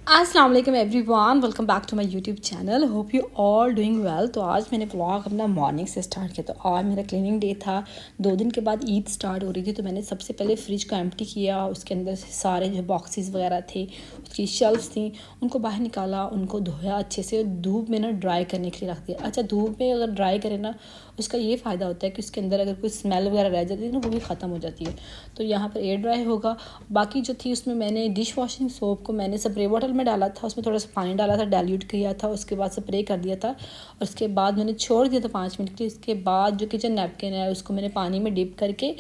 अस्सलाम वालेकुम everyone, welcome back to my YouTube channel. Hope you all doing well. तो आज मैंने व्लॉग अपना मॉर्निंग से स्टार्ट किया। तो आज मेरा क्लीनिंग डे था। 2 दिन के बाद ईद स्टार्ट हो रही थी, तो मैंने सबसे पहले फ्रिज को एम्प्टी किया। उसके अंदर से सारे जो बॉक्सेस वगैरह थे, उसकी शेल्फ्स थी, उनको बाहर निकाला, उनको धोया अच्छे से, धूप में ना ड्राई करने के लिए रख दिया। अच्छा, धूप में अगर ड्राई करें ना, उसका ये फ़ायदा होता है कि उसके अंदर अगर कोई स्मेल वगैरह रह जाती है ना, वो भी ख़त्म हो जाती है। तो यहाँ पर एयर ड्राई होगा। बाकी जो थी उसमें मैंने डिश वॉशिंग सोप को मैंने स्प्रे बॉटल में डाला था, उसमें थोड़ा सा पानी डाला था, डाइल्यूट किया था, उसके बाद स्प्रे कर दिया था और उसके बाद मैंने छोड़ दिया था 5 मिनट के लिए। इसके बाद जो किचन नैपकिन है उसको मैंने पानी में डिप करके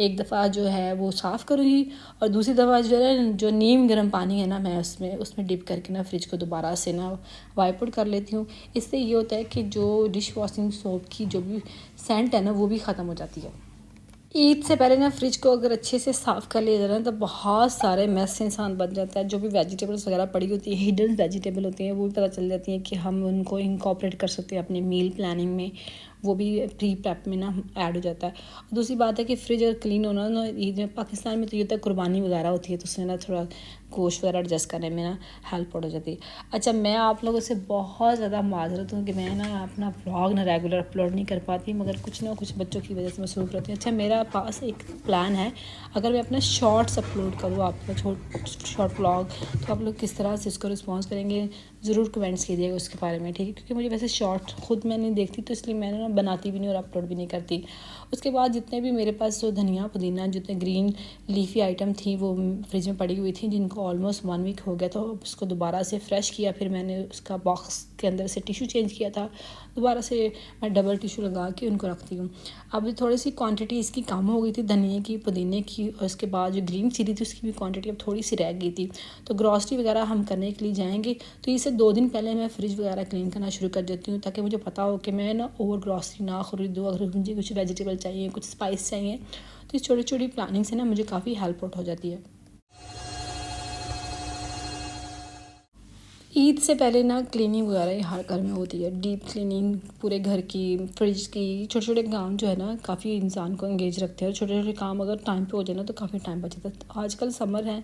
एक दफ़ा जो है वो साफ़ करूँगी और दूसरी दफ़ा जो है जो नीम गर्म पानी है ना, मैं उसमें डिप करके ना फ्रिज को दोबारा से ना वाइप आउट कर लेती हूँ। इससे ये होता है कि जो डिश वॉशिंग सोप की जो भी सेंट है ना, वो भी ख़त्म हो जाती है। ईद से पहले ना फ्रिज को अगर अच्छे से साफ़ कर लिया जाए ना, तो बहुत सारे मैस से इंसान बच जाता है। जो भी वेजिटेबल्स वगैरह पड़ी होती है, हिडन वेजिटेबल होती हैं, वो भी पता चल जाती हैं कि हम उनको इनकॉर्पोरेट कर सकते हैं अपने मील प्लानिंग में। वो भी प्री प्रेप में ना ऐड हो जाता है। और दूसरी बात है कि फ्रिज अगर क्लीन होना ना, ईद में पाकिस्तान में तो ये होता है कुर्बानी वगैरह होती है, तो उसमें ना थोड़ा गोश्त वगैरह एडजस्ट करने में ना हेल्प हो जाती है। अच्छा, मैं आप लोगों से बहुत ज़्यादा माजरत हूँ कि मैं ना अपना व्लॉग ना रेगुलर अपलोड नहीं कर पाती, मगर कुछ ना कुछ बच्चों की वजह से मसरूफ़ रहती हूँ। अच्छा, मेरा पास एक प्लान है, अगर मैं अपना शॉर्ट्स अपलोड करूँ आपका शॉर्ट व्लॉग, तो आप लोग किस तरह से इसको रिस्पॉन्स करेंगे ज़रूर कमेंट्स कीजिएगा उसके बारे में, ठीक है? क्योंकि मुझे वैसे शॉर्ट खुद मैं नहीं देखती, तो इसलिए मैंने ना बनाती भी नहीं और अपलोड भी नहीं करती। उसके बाद जितने भी मेरे पास जो धनिया पुदीना जितने ग्रीन लीफी आइटम थी, वो फ्रिज में पड़ी हुई थी, जिनको ऑलमोस्ट 1 वीक हो गया, तो उसको दोबारा से फ्रेश किया। फिर मैंने उसका बॉक्स के अंदर से टिशू चेंज किया था, दोबारा से मैं डबल टिशू लगा के उनको रखती हूँ। अब थोड़ी सी क्वांटिटी इसकी कम हो गई थी, धनिया की, पुदीने की, और उसके बाद जो ग्रीन चिली थी उसकी भी क्वांटिटी अब थोड़ी सी रह गई थी। तो ग्रॉसरी वगैरह हम करने के लिए जाएंगे, तो इससे 2 दिन पहले मैं फ्रिज वगैरह क्लीन करना शुरू कर देती हूँ, ताकि मुझे पता हो कि मैं ना ओवर ग्रॉसरी ना खरीदूँ। अगर मुझे कुछ वेजिटेबल चाहिए, कुछ स्पाइस चाहिए, तो इस छोटी छोटी प्लानिंग से ना मुझे काफ़ी हेल्प आउट हो जाती है। ईद से पहले ना क्लीनिंग वगैरह हर घर में होती है, डीप क्लीनिंग पूरे घर की, फ्रिज की, छोटे छोटे काम जो है ना काफ़ी इंसान को एंगेज रखते हैं। और छोटे छोटे काम अगर टाइम पे हो जाए ना, तो काफ़ी टाइम बच जाता है। तो आजकल समर है,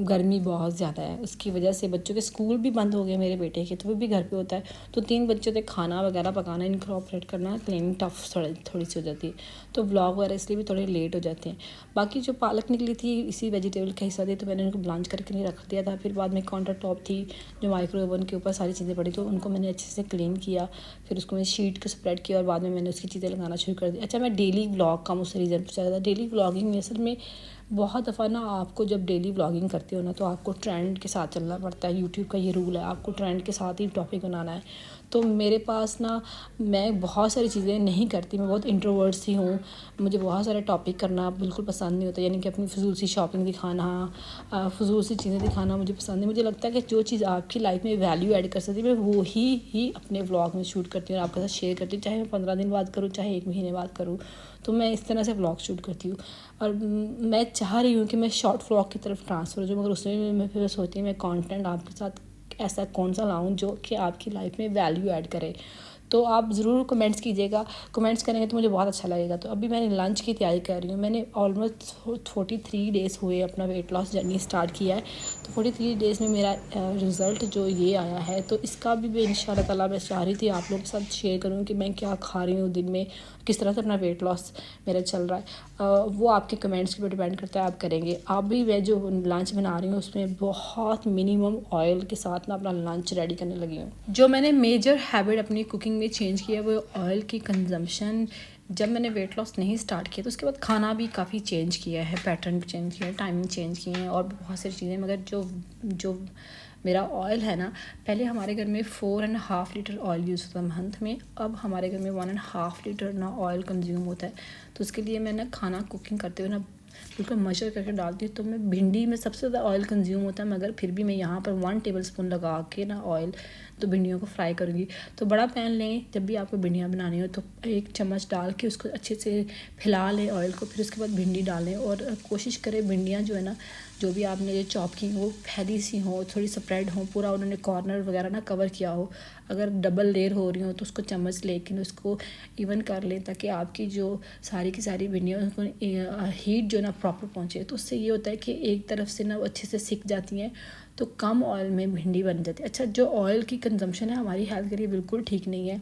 गर्मी बहुत ज़्यादा है, उसकी वजह से बच्चों के स्कूल भी बंद हो गए मेरे बेटे के, तो वो भी घर पे होता है। तो 3 बच्चों तक खाना वगैरह पकाना, इनकॉर्पोरेट करना, क्लीनिंग टफ थोड़ी सी हो जाती है। तो व्लॉग वगैरह इसलिए भी थोड़े लेट हो जाते हैं। बाकी जो पालक निकली थी इसी वेजिटेबल का हिस्सा थी, तो मैंने उनको ब्लांच करके नहीं रख दिया था। फिर बाद में काउंटर टॉप थी जो माइक्रो ओवन के ऊपर सारी चीज़ें पड़ी, तो उनको मैंने अच्छे से क्लीन किया। फिर उसको मैंने शीट को स्प्रेड किया और बाद में मैंने उसकी चीज़ें लगाना शुरू कर दी। अच्छा, मैं डेली व्लॉग का मुझसे रीज़न पूछा जाता है। डेली व्लॉगिंग में असल में बहुत दफ़ा ना, आपको जब डेली व्लॉगिंग करते हो ना, तो आपको ट्रेंड के साथ चलना पड़ता है। यूट्यूब का ये रूल है, आपको ट्रेंड के साथ ही टॉपिक बनाना है। तो मेरे पास ना, मैं बहुत सारी चीज़ें नहीं करती, मैं बहुत इंट्रोवर्ट सी हूँ। मुझे बहुत सारे टॉपिक करना बिल्कुल पसंद नहीं होता, यानी कि अपनी फजूल सी शॉपिंग दिखाना, फजूल सी चीज़ें दिखाना मुझे पसंद नहीं। मुझे लगता है कि जो चीज़ आपकी लाइफ में वैल्यू ऐड कर सकती है, मैं वो ही अपने व्लॉग में शूट करती हूँ और आपके साथ शेयर करती हूँ, चाहे मैं 15 दिन बाद करूँ, चाहे 1 महीने बाद करूँ। तो मैं इस तरह से व्लॉग शूट करती हूँ। और मैं चाह रही हूँ कि मैं शॉर्ट व्लॉग की तरफ ट्रांसफ़र हो जाऊँ, मगर उसमें मैं फिर सोचती हूँ मैं कंटेंट आपके साथ ऐसा कौन सा लाऊं जो कि आपकी लाइफ में वैल्यू ऐड करे। तो आप ज़रूर कमेंट्स कीजिएगा, कमेंट्स करेंगे तो मुझे बहुत अच्छा लगेगा। तो अभी मैंने लंच की तैयारी कर रही हूँ। मैंने ऑलमोस्ट 43 डेज़ हुए अपना वेट लॉस जर्नी स्टार्ट किया है। तो 43 डेज़ में मेरा रिज़ल्ट जो ये आया है, तो इसका भी मैं इंशाल्लाह ताला मैं चाह रही थी आप लोगों के साथ शेयर करूँ कि मैं क्या खा रही हूँ दिन में, किस तरह से अपना वेट लॉस मेरा चल रहा है। वो आपके कमेंट्स के ऊपर डिपेंड करता है, आप करेंगे। आप भी, मैं जो लंच बना रही हूँ उसमें बहुत मिनिमम ऑयल के साथ ना अपना लंच रेडी करने लगी हूँ। जो मैंने मेजर हैबिट अपनी कुकिंग में चेंज किया वो ऑयल की कंजम्पशन। जब मैंने वेट लॉस नहीं स्टार्ट किया, तो उसके बाद खाना भी काफ़ी चेंज किया है, पैटर्न भी चेंज किया है, टाइमिंग चेंज की है और बहुत सारी चीज़ें। मगर जो मेरा ऑयल है ना, पहले हमारे घर में 4.5 लीटर ऑयल यूज़ होता है मंथ में, अब हमारे घर में 1.5 लीटर ना ऑयल कंज्यूम होता है। तो उसके लिए मैं ना खाना कुकिंग करते हुए ना बिल्कुल मशर करके डालती हूँ। तो मैं भिंडी में सबसे ज़्यादा ऑयल कंज्यूम होता है, मगर फिर भी मैं यहाँ पर 1 टेबल स्पून लगा के ना ऑयल, तो भिंडियों को फ्राई करूँगी। तो बड़ा पैन लें, जब भी आपको भिंडियाँ बनानी हो तो 1 चम्मच डाल के उसको अच्छे से फैला लें ऑयल को। फिर उसके बाद भिंडी डालें और कोशिश करें भिंडियाँ जो है ना जो भी आपने ये चॉप की वो फैली सी हो, थोड़ी स्प्रेड हो, पूरा उन्होंने कॉर्नर वगैरह ना कवर किया हो। अगर डबल लेयर हो रही हो तो उसको चम्मच लेकिन उसको इवन कर लें, ताकि आपकी जो सारी की सारी भिंडियाँ उसको हीट जो ना प्रॉपर पहुँचे। तो उससे ये होता है कि एक तरफ से ना वो अच्छे से सिक जाती हैं, तो कम ऑयल में भिंडी बन जाती है। अच्छा, जो ऑयल की कंजम्पशन है हमारी हेल्थ के लिए बिल्कुल ठीक नहीं है।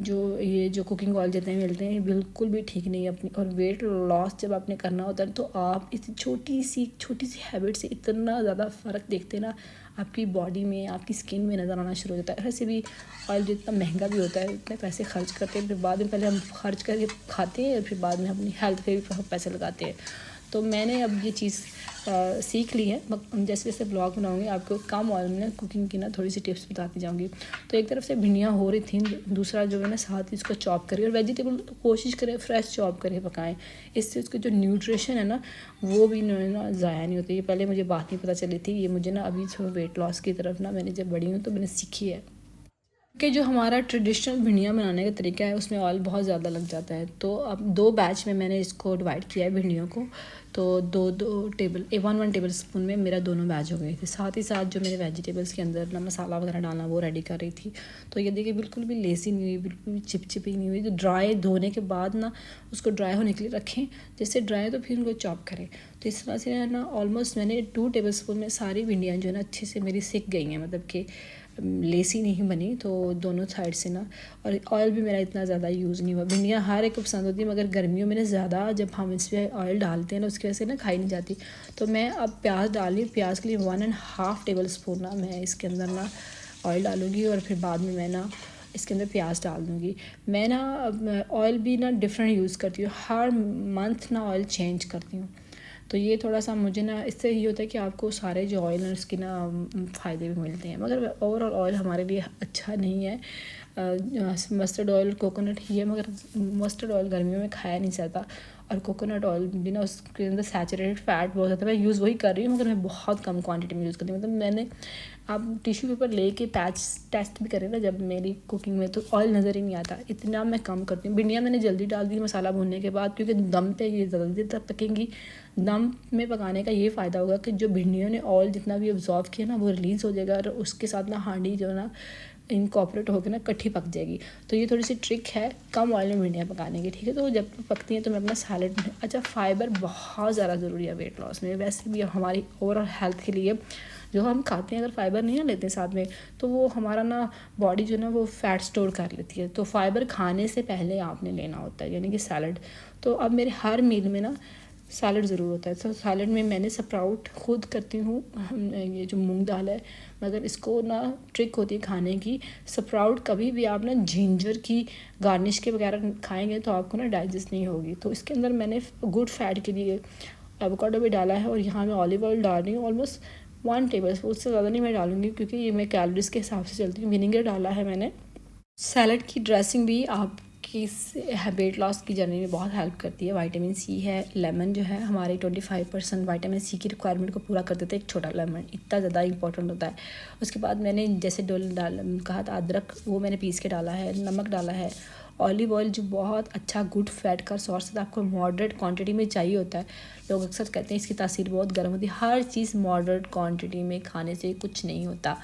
जो कुकिंग ऑयल जितने मिलते हैं बिल्कुल भी ठीक नहीं है अपनी। और वेट लॉस जब आपने करना होता है तो आप इस छोटी सी हैबिट से इतना ज़्यादा फ़र्क देखते हैं ना, आपकी बॉडी में, आपकी स्किन में नज़र आना शुरू हो जाता है। वैसे भी ऑयल जितना महंगा भी होता है, इतने पैसे खर्च करते हैं, फिर बाद में पहले हम खर्च करके खाते हैं और फिर बाद में अपनी हेल्थ पे भी पैसे लगाते हैं। तो मैंने अब ये चीज़ सीख ली है। जैसे जैसे ब्लॉग बनाऊंगी आपको कम ऑयल में कुकिंग की ना थोड़ी सी टिप्स बताती जाऊंगी। तो एक तरफ से भिंडियाँ हो रही थी, दूसरा जो है ना साथ ही इसको चॉप करें, और वेजिटेबल तो कोशिश करें फ्रेश चॉप करके पकाएं। इससे उसके जो न्यूट्रिशन है ना वो भी ना ज़ाया नहीं होती। ये पहले मुझे बात नहीं पता चली थी, ये मुझे ना अभी थोड़ा वेट लॉस की तरफ ना मैंने जब बड़ी हूँ तो मैंने सीखी है कि जो हमारा ट्रेडिशनल भिंडियाँ बनाने का तरीका है उसमें ऑयल बहुत ज़्यादा लग जाता है। तो अब 2 बैच में मैंने इसको डिवाइड किया है भिंडियों को। तो 1 टेबल स्पून में मेरा दोनों बैच हो गए थे। साथ ही साथ जो मेरे वेजिटेबल्स के अंदर ना मसाला वगैरह डालना वो रेडी कर रही थी। तो ये देखिए बिल्कुल भी लेसी नहीं हुई, बिल्कुल भी चिपचिपी नहीं हुई। तो ड्राई धोने के बाद ना उसको ड्राई होने के लिए रखें, जैसे ड्राई तो फिर उनको चॉप करें। तो इस तरह से ना ऑलमोस्ट मैंने 2 टेबल स्पून में सारी भिंडियाँ जो है ना अच्छे से मेरी सिक गई हैं, मतलब कि लेसी नहीं बनी। तो दोनों साइड से ना, और ऑयल भी मेरा इतना ज़्यादा यूज़ नहीं हुआ। भिंडियाँ हर एक को पसंद होती है, मगर गर्मियों में ना ज़्यादा जब हम इस पर ऑयल डालते हैं ना उसकी वजह से ना खाई नहीं जाती। तो मैं अब प्याज डाल रही हूँ। प्याज के लिए 1.5 टेबल स्पून ना मैं इसके अंदर ना ऑयल डालूँगी, और फिर बाद में मैं ना इसके अंदर प्याज डाल दूँगी। मैं ना ऑयल भी ना डिफरेंट यूज़ करती हूँ, हर मंथ ना ऑयल चेंज करती हूँ। तो ये थोड़ा सा मुझे ना इससे ये होता है कि आपको सारे जो ऑयल हैं उसके ना फ़ायदे भी मिलते हैं, मगर ओवरऑल ऑयल हमारे लिए अच्छा नहीं है। मस्टर्ड ऑयल कोकोनट ही है, मगर मस्टर्ड ऑयल गर्मियों में खाया नहीं जाता। और कोकोनट ऑयल भी ना उसके अंदर सैचुरेटेड फैट बहुत ज़्यादा, मैं यूज़ वही कर रही हूँ मगर मैं बहुत कम क्वांटिटी में यूज़ करती हूँ। मतलब मैंने आप टिश्यू पेपर लेके पैच टेस्ट भी करें ना जब मेरी कुकिंग में, तो ऑयल नज़र ही नहीं आता, इतना मैं कम करती हूँ। भिंडियाँ मैंने जल्दी डाल दी मसाला भूनने के बाद, क्योंकि दम पे ये जल्दी तक पकेंगी। दम में पकाने का ये फ़ायदा होगा कि जो भिंडियों ने ऑयल जितना भी ऑब्जॉर्व किया ना वो रिलीज़ हो जाएगा, और उसके साथ ना हांडी जो है ना इनकॉपरेट होकर ना इकट्ठी पक जाएगी। तो ये थोड़ी सी ट्रिक है कम ऑयल में भिंडियाँ पकाने की, ठीक है। तो जब पकती हैं तो मैं अपना सैलेड में, अच्छा फाइबर बहुत ज़्यादा ज़रूरी है वेट लॉस में, वैसे भी हमारी ओवरऑल हेल्थ के लिए। जो हम खाते हैं अगर फाइबर नहीं लेते साथ में, तो वो हमारा ना बॉडी जो ना वो फ़ैट स्टोर कर लेती है। तो फाइबर खाने से पहले आपने लेना होता है, यानी कि सैलड। तो अब मेरे हर मील में ना सैलड ज़रूर होता है। तो सैलड में मैंने स्प्राउट खुद करती हूँ, ये जो मूंग दाल है, मगर इसको ना ट्रिक होती है खाने की। स्प्राउट कभी भी आप ना जिंजर की गार्निश के वगैरह खाएंगे तो आपको ना डाइजेस्ट नहीं होगी। तो इसके अंदर मैंने गुड फैट के लिए एवोकाडो भी डाला है, और यहाँ मैं ऑलिव ऑयल डाल रही हूँ ऑलमोस्ट 1 टेबल स्पून, उससे ज़्यादा नहीं मैं डालूँगी क्योंकि ये मैं कैलोरीज के हिसाब से चलती हूँ। विनेगर डाला है मैंने। सैलड की ड्रेसिंग भी आपकी वेट लॉस की जर्नी में बहुत हेल्प करती है। विटामिन सी है, लेमन जो है हमारे 25% विटामिन सी की रिक्वायरमेंट को पूरा कर देता है। एक छोटा लेमन इतना ज़्यादा इंपॉर्टेंट होता है। उसके बाद मैंने जैसे कहा था अदरक, वो मैंने पीस के डाला है, नमक डाला है। ऑलिव ऑयल जो बहुत अच्छा गुड फैट का सोर्स है, आपको मॉडरेट क्वांटिटी में चाहिए होता है। लोग अक्सर कहते हैं इसकी तासीर बहुत गर्म होती है, हर चीज़ मॉडरेट क्वांटिटी में खाने से कुछ नहीं होता।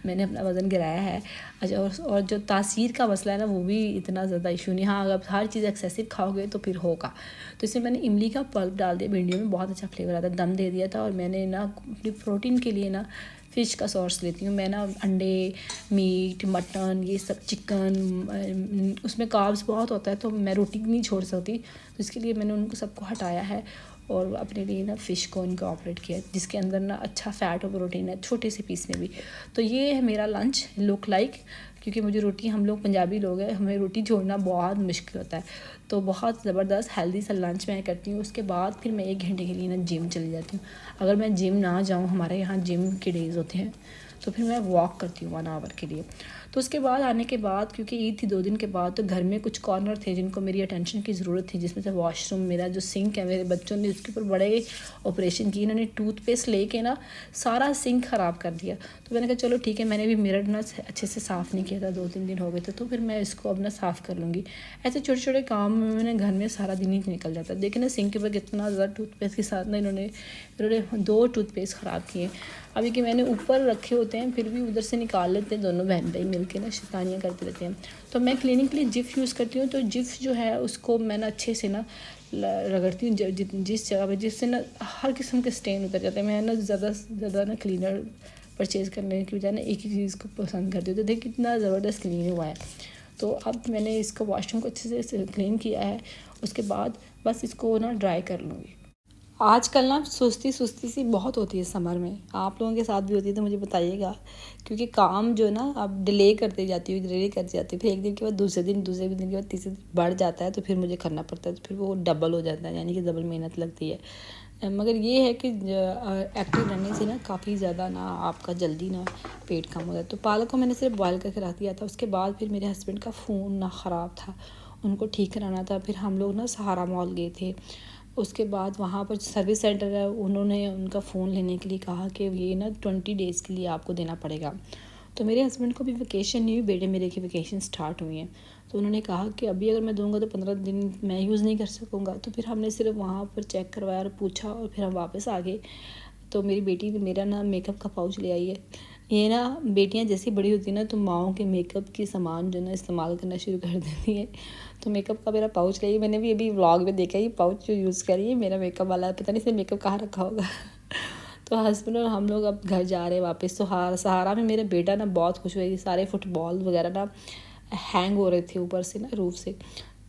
मैंने अपना वज़न गिराया है। अच्छा, और जो तासीर का मसला है ना वो भी इतना ज़्यादा इशू नहीं। हाँ, अगर हर चीज़ एक्सेसिव खाओगे तो फिर होगा। तो इसमें मैंने इमली का पल्प डाल दिया, भिंडियों में बहुत अच्छा फ्लेवर आता है, दम दे दिया था। और मैंने ना अपनी प्रोटीन के लिए ना फ़िश का सोर्स लेती हूँ मैं ना, अंडे, मीट, मटन, ये सब, चिकन, उसमें कार्ब्स बहुत होता है तो मैं रोटी नहीं छोड़ सकती। तो इसके लिए मैंने उनको सबको हटाया है और अपने लिए ना फ़िश को इनको ऑपरेट किया, जिसके अंदर ना अच्छा फ़ैट और प्रोटीन है छोटे से पीस में भी। तो ये है मेरा लंच लुक लाइक, क्योंकि मुझे रोटी, हम लोग पंजाबी लोग हैं, हमें रोटी छोड़ना बहुत मुश्किल होता है। तो बहुत ज़बरदस्त हेल्दी सा लंच मैं करती हूँ। उसके बाद फिर मैं 1 घंटे के लिए ना जिम चली जाती हूँ। अगर मैं जिम ना जाऊँ, हमारे यहाँ जिम के डेज़ होते हैं, तो फिर मैं वॉक करती हूँ 1 आवर के लिए। तो उसके बाद आने के बाद, क्योंकि ईद थी 2 दिन के बाद, तो घर में कुछ कॉर्नर थे जिनको मेरी अटेंशन की ज़रूरत थी, जिसमें से वॉशरूम, मेरा जो सिंक है, मेरे बच्चों ने उसके ऊपर बड़े ऑपरेशन किए। इन्होंने टूथपेस्ट लेके ना सारा सिंक ख़राब कर दिया। तो मैंने कहा चलो ठीक है, मैंने भी मिरर ना अच्छे से साफ़ नहीं किया था, 2-3 दिन हो गए थे, तो फिर मैं इसको अब ना साफ़ कर लूँगी। ऐसे छोटे छोटे काम में मैंने घर में सारा दिन ही निकल जाता है। देखिए ना सिंक के ऊपर कितना ज़्यादा टूथपेस्ट के साथ ना इन्होंने 2 टूथपेस्ट ख़राब किए। अभी कि मैंने ऊपर रखे होते हैं, फिर भी उधर से निकाल लेते हैं दोनों बहन भाई मिलके ना, शैतानियाँ करते रहते हैं। तो मैं क्लीनिंग के लिए जिफ यूज़ करती हूँ। तो जिफ जो है उसको मैं ना अच्छे से ना रगड़ती हूँ जिस जगह पे, जिससे ना हर किस्म के स्टेन उतर जाते हैं। मैं ना ज़्यादा से ज़्यादा ना क्लीनर परचेज़ करने की बजाय ना एक ही चीज़ को पसंद करती हूँ। तो देखिए कितना ज़बरदस्त क्लीन हुआ है। तो अब मैंने इसका वॉशरूम को अच्छे से क्लीन किया है। उसके बाद बस इसको ना ड्राई कर लूँगी। आजकल ना सुस्ती सी बहुत होती है समर में, आप लोगों के साथ भी होती है तो मुझे बताइएगा, क्योंकि काम जो ना अब डिले करते जाती हूँ, फिर एक दिन के बाद दूसरे दिन के बाद तीसरे दिन बढ़ जाता है, तो फिर मुझे करना पड़ता है, तो फिर वो डबल हो जाता है, यानी कि डबल मेहनत लगती है। मगर ये है कि एक्टिव रहने से ना काफ़ी ज़्यादा ना आपका जल्दी ना पेट कम हो जाता है। तो पालक को मैंने सिर्फ बॉयल करके रख दिया था। उसके बाद फिर मेरे हस्बैंड का फ़ोन ना ख़राब था, उनको ठीक कराना था। फिर हम लोग ना सहारा मॉल गए थे। उसके बाद वहाँ पर सर्विस सेंटर है, उन्होंने उनका फ़ोन लेने के लिए कहा कि ये ना 20 डेज़ के लिए आपको देना पड़ेगा। तो मेरे हस्बैंड को भी वेकेशन नहीं हुई, बेटे मेरे की वेकेशन स्टार्ट हुई हैं। तो उन्होंने कहा कि अभी अगर मैं दूंगा तो 15 दिन मैं यूज़ नहीं कर सकूँगा। तो फिर हमने सिर्फ वहाँ पर चेक करवाया और पूछा, और फिर हम वापस आ गए। तो मेरी बेटी ने मेरा ना मेकअप का पाउच ले आई है। ये ना बेटियां जैसी बड़ी होती हैं ना, तो माओं के मेकअप की सामान जो ना इस्तेमाल करना शुरू कर देती है। तो मेकअप का मेरा पाउच लाई, मैंने भी अभी व्लॉग में देखा, ये पाउच जो यूज़ करी है मेरा मेकअप वाला है, पता नहीं इसे मेकअप कहाँ रखा होगा। तो हस्बैंड और हम लोग अब घर जा रहे हैं वापस। तो सहारा में मेरा बेटा ना बहुत खुश हुआ, सारे फुटबॉल वगैरह ना हैंग हो रहे थे ऊपर से ना, रूफ से,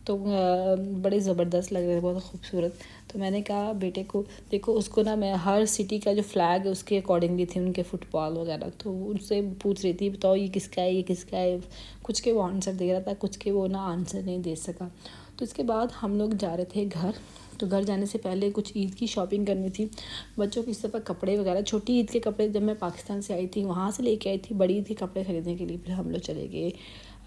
तो बड़े ज़बरदस्त लग रहे थे, बहुत खूबसूरत। तो मैंने कहा बेटे को, देखो उसको ना मैं हर सिटी का जो फ्लैग है उसके अकॉर्डिंगली थे उनके फुटबॉल वगैरह, तो उनसे पूछ रही थी बताओ ये किसका है, ये किसका है। कुछ के वो आंसर दे रहा था, कुछ के वो ना आंसर नहीं दे सका। तो इसके बाद हम लोग जा रहे थे घर। तो घर जाने से पहले कुछ ईद की शॉपिंग करनी थी बच्चों की, इस दफ़ा कपड़े वगैरह, छोटी ईद के कपड़े जब मैं पाकिस्तान से आई थी वहाँ से लेके आई थी, बड़ी ईद के कपड़े ख़रीदने के लिए फिर हम लोग चले गए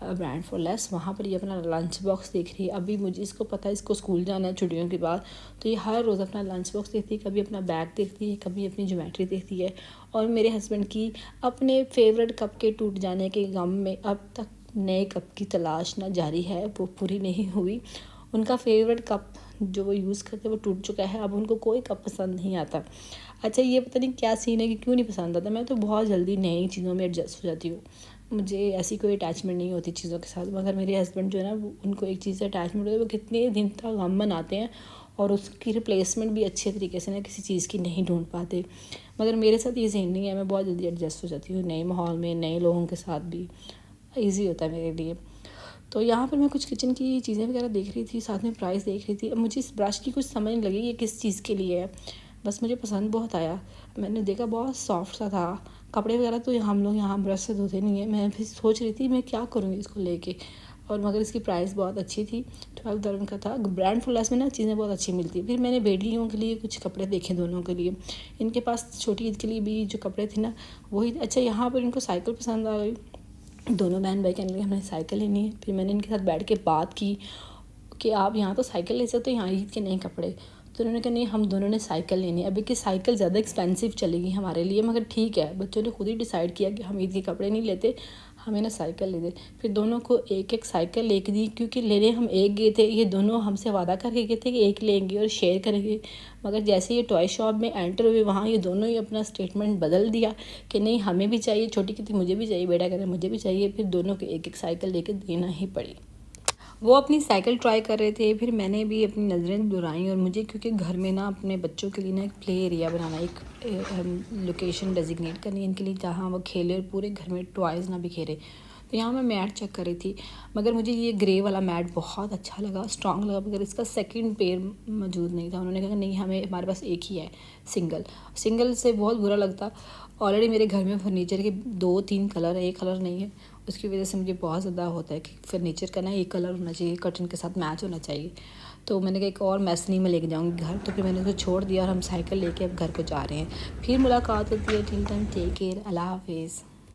ब्रांड फॉर लेस। वहाँ पर ये अपना लंच बॉक्स देख रही है। अभी मुझे इसको पता है इसको स्कूल जाना है छुट्टियों के बाद, तो ये हर रोज़ अपना लंच बॉक्स देखती है, कभी अपना बैग देखती है, कभी अपनी ज्योमेट्री देखती है। और मेरे हस्बैंड की अपने फेवरेट कप के टूट जाने के गम में अब तक नए कप की तलाश ना जारी है, वो पूरी नहीं हुई। उनका फेवरेट कप जो वो यूज़ करते वो टूट चुका है, अब उनको कोई कप पसंद नहीं आता। अच्छा ये पता नहीं क्या सीन है कि क्यों नहीं पसंद आता। मैं तो बहुत जल्दी नई चीज़ों में एडजस्ट हो जाती हूँ, मुझे ऐसी कोई अटैचमेंट नहीं होती चीज़ों के साथ। मगर मेरे हस्बैंड जो है ना, उनको एक चीज़ से अटैचमेंट होती है, वो कितने दिन तक गम मनाते हैं और उसकी रिप्लेसमेंट भी अच्छे तरीके से ना किसी चीज़ की नहीं ढूंढ पाते। मगर मेरे साथ ये सीन नहीं है, मैं बहुत जल्दी एडजस्ट हो जाती हूँ नए माहौल में, नए लोगों के साथ भी ईजी होता है मेरे लिए। तो यहाँ पर मैं कुछ किचन की चीज़ें वगैरह देख रही थी, साथ में प्राइस देख रही थी। अब मुझे इस ब्रश की कुछ समझ नहीं लगी ये किस चीज़ के लिए है, बस मुझे पसंद बहुत आया। मैंने देखा बहुत सॉफ्ट सा था। कपड़े वगैरह तो हम लोग यहाँ ब्रश से धोते नहीं है। मैं फिर सोच रही थी मैं क्या करूँगी इसको लेके, और मगर इसकी प्राइस बहुत अच्छी थी, 12 dirham का था। ब्रांड फुलास में ना चीज़ें बहुत अच्छी मिलती है। फिर मैंने बेटियों के लिए कुछ कपड़े देखे दोनों के लिए, इनके पास छोटी ईद के लिए भी जो कपड़े थे ना वही। अच्छा यहाँ पर इनको साइकिल पसंद आ गई, दोनों बहन भाई कहने लगे हमें साइकिल लेनी है। फिर मैंने इनके साथ बैठ के बात की कि आप यहाँ तो साइकिल ले सकते हो, यहाँ ईद के नए कपड़े। तो उन्होंने कहा नहीं हम दोनों ने साइकिल लेनी है। अभी कि साइकिल ज़्यादा एक्सपेंसिव चलेगी हमारे लिए, मगर ठीक है, बच्चों ने खुद ही डिसाइड किया कि हम ईद के कपड़े नहीं लेते, हमें ना साइकिल ले दे। फिर दोनों को एक एक साइकिल लेके दी, क्योंकि लेने हम एक गए थे, ये दोनों हमसे वादा करके गए थे कि एक लेंगे और शेयर करेंगे। मगर जैसे ये टॉय शॉप में एंटर हुए, वहाँ ये दोनों ही अपना स्टेटमेंट बदल दिया कि नहीं हमें भी चाहिए। छोटी कहती मुझे भी चाहिए, बेटा कह रहा मुझे भी चाहिए। फिर दोनों को एक एक साइकिल लेके देना ही पड़ी। वो अपनी साइकिल ट्राई कर रहे थे, फिर मैंने भी अपनी नज़रें दुराई। और मुझे क्योंकि घर में ना अपने बच्चों के लिए ना एक प्ले एरिया बनाना, एक लोकेशन डेजिग्नेट करनी है इनके लिए जहाँ वो खेले और पूरे घर में टॉयज़ ना बिखेरे। तो यहाँ मैं मैट चेक कर रही थी, मगर मुझे ये ग्रे वाला मैट बहुत अच्छा लगा, स्ट्रॉन्ग लगा, मगर इसका सेकंड पेयर मौजूद नहीं था। उन्होंने कहा नहीं हमें हमारे पास एक ही है सिंगल से बहुत बुरा लगता। ऑलरेडी मेरे घर में फर्नीचर के 2-3 कलर है, एक कलर नहीं है। उसकी वजह से मुझे बहुत ज़्यादा होता है कि फर्नीचर का ना एक कलर होना चाहिए, कर्टन के साथ मैच होना चाहिए। तो मैंने कहा एक और मैस नहीं मैं लेके जाऊँगी घर। तो फिर मैंने उसको छोड़ दिया और हम साइकिल लेके अब घर को जा रहे हैं। फिर मुलाकात होती है। टिल टाइम टेक केयर, अल्लाह हाफिज़।